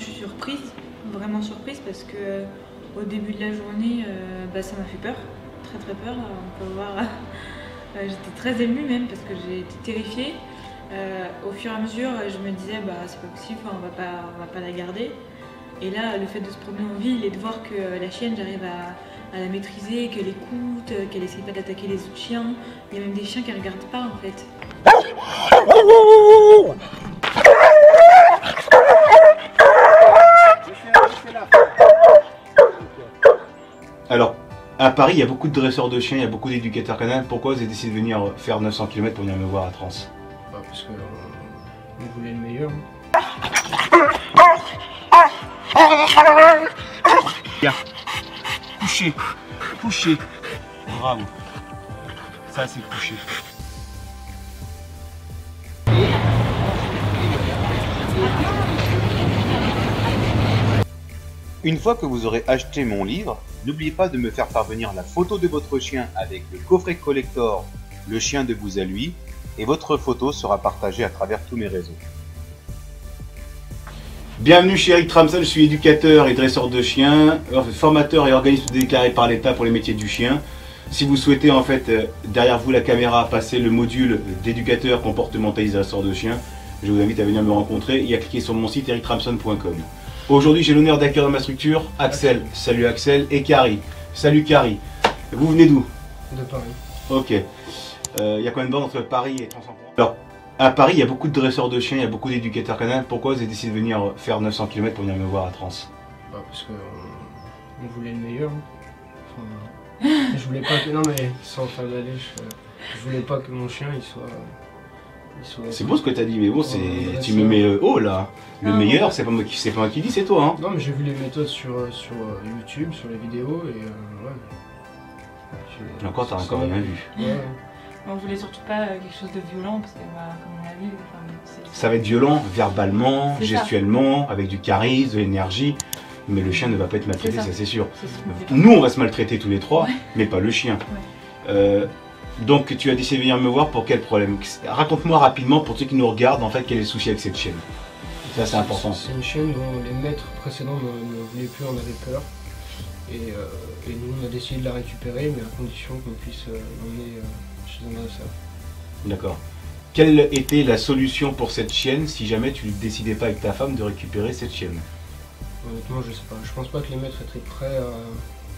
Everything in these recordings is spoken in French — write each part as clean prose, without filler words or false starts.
je suis surprise, vraiment surprise, parce que au début de la journée, ça m'a fait peur, très peur. On peut voir, j'étais très émue même parce que j'ai été terrifiée. Au fur et à mesure, je me disais c'est pas possible, on va pas la garder. Et là, le fait de se promener en ville et de voir que la chienne, j'arrive à la maîtriser, qu'elle écoute, qu'elle essaie pas d'attaquer les autres chiens. Il y a même des chiens qui ne regardent pas en fait. Alors, à Paris, il y a beaucoup de dresseurs de chiens, il y a beaucoup d'éducateurs canins. Pourquoi vous avez décidé de venir faire 900 km pour venir me voir à Trans? Parce qu'on voulait le meilleur. Bien. Couché. Couché. Bravo. Ça, c'est couché. Une fois que vous aurez acheté mon livre, n'oubliez pas de me faire parvenir la photo de votre chien avec le coffret collector Le chien de vous à lui, et votre photo sera partagée à travers tous mes réseaux. Bienvenue chez Eric Tramson, je suis éducateur et dresseur de chiens, formateur et organisme déclaré par l'État pour les métiers du chien. Si vous souhaitez en fait, derrière vous la caméra, passer le module d'éducateur comportementaliste dresseur de chiens, je vous invite à venir me rencontrer et à cliquer sur mon site erictramson.com. Aujourd'hui, j'ai l'honneur d'accueillir dans ma structure Axel. Salut Axel. Et Carrie. Salut Carrie. Vous venez d'où? De Paris. Ok. Il y a combien de bornes entre Paris et Trans-en-Provence? Alors, à Paris, il y a beaucoup de dresseurs de chiens, il y a beaucoup d'éducateurs canins. Pourquoi vous avez décidé de venir faire 900 km pour venir me voir à Trans? Parce qu'on voulait le meilleur. Enfin, je voulais pas que... Non mais, sans faire de la lèche, je voulais pas que mon chien il soit... C'est beau ce que tu as dit, mais bon, tu me mets haut là. Le meilleur, c'est pas moi qui dis, c'est toi. Hein. Non, mais j'ai vu les méthodes sur YouTube, sur les vidéos, et ouais. Encore, t'as encore rien vu. Ouais. On voulait surtout pas quelque chose de violent, parce que comme on l'a vu, ça va être violent, verbalement, gestuellement, avec du charisme, de l'énergie. Mais le chien ne va pas être maltraité, ça c'est sûr. Nous, on va se maltraiter tous les trois, mais pas le chien. Ouais. Donc tu as décidé de venir me voir pour quel problème? Raconte-moi rapidement pour ceux qui nous regardent en fait quel est le souci avec cette chienne. Ça c'est important. C'est une chienne dont les maîtres précédents ne voulaient plus, en avaient peur. Et nous on a décidé de la récupérer, mais à condition qu'on puisse l'emmener chez un dresseur. D'accord. Quelle était la solution pour cette chienne si jamais tu ne décidais pas avec ta femme de récupérer cette chienne? Honnêtement je sais pas. Je pense pas que les maîtres étaient prêts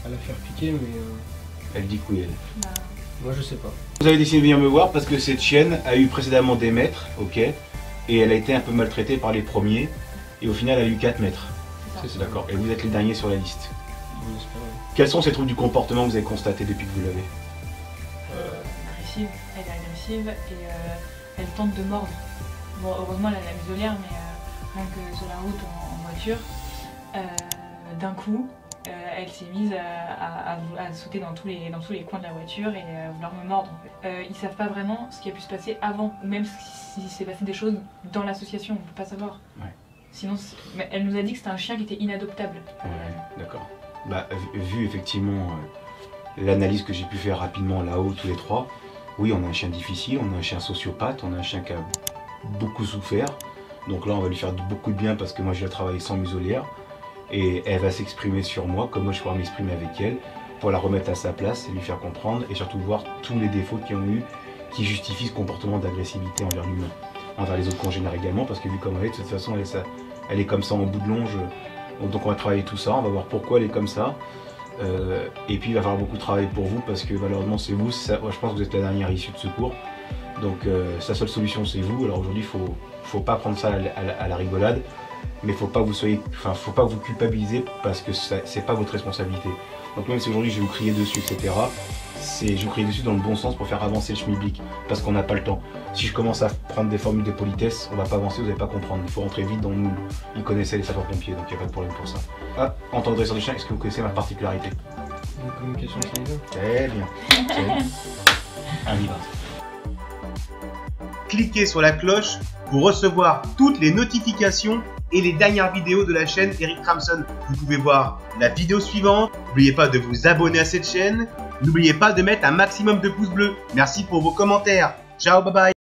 à la faire piquer, mais... Elle dit que oui elle. Moi je sais pas. Vous avez décidé de venir me voir parce que cette chienne a eu précédemment des maîtres, ok, et elle a été un peu maltraitée par les premiers, et au final elle a eu 4 maîtres. C'est d'accord. Et vous êtes les derniers sur la liste. On espère, ouais. Quels sont ces troubles du comportement que vous avez constatés depuis que vous l'avez? Agressive, elle est agressive et elle tente de mordre. Bon, heureusement elle a la muselière, mais rien que sur la route en voiture, d'un coup, elle s'est mise à sauter dans tous les coins de la voiture et à vouloir me mordre. En fait. Ils savent pas vraiment ce qui a pu se passer avant, ou même s'il s'est passé des choses dans l'association, on peut pas savoir. Ouais. Sinon, elle nous a dit que c'était un chien qui était inadoptable. Ouais, d'accord. Bah, vu effectivement l'analyse que j'ai pu faire rapidement là-haut tous les trois, oui, on a un chien difficile, on a un chien sociopathe, on a un chien qui a beaucoup souffert. Donc là, on va lui faire beaucoup de bien parce que moi, je vais travailler sans muselière. Et elle va s'exprimer sur moi, comme moi je pourrais m'exprimer avec elle, pour la remettre à sa place et lui faire comprendre, et surtout voir tous les défauts qu'ils ont eu, qui justifient ce comportement d'agressivité envers l'humain, envers les autres congénères également, parce que vu comme elle est, de toute façon elle est comme ça en bout de longe, donc on va travailler tout ça, on va voir pourquoi elle est comme ça, et puis il va falloir beaucoup de travail pour vous, parce que malheureusement c'est vous, je pense que vous êtes la dernière issue de secours, donc sa seule solution c'est vous. Alors aujourd'hui il faut pas prendre ça à la rigolade, mais faut pas vous culpabiliser parce que c'est pas votre responsabilité. Donc même si aujourd'hui je vais vous crier dessus, etc., je vais vous crier dessus dans le bon sens pour faire avancer le schmilblick, parce qu'on n'a pas le temps. Si je commence à prendre des formules de politesse, on va pas avancer, vous n'allez pas comprendre. Il faut rentrer vite dans le moule. Ils connaissaient les sapeurs-pompiers, donc il n'y a pas de problème pour ça. Ah, en tant que dresseur de chien, est-ce que vous connaissez ma particularité? Une communication canine. Très bien. On y va. Cliquez sur la cloche pour recevoir toutes les notifications et les dernières vidéos de la chaîne Eric Tramson. Vous pouvez voir la vidéo suivante. N'oubliez pas de vous abonner à cette chaîne. N'oubliez pas de mettre un maximum de pouces bleus. Merci pour vos commentaires. Ciao, bye bye.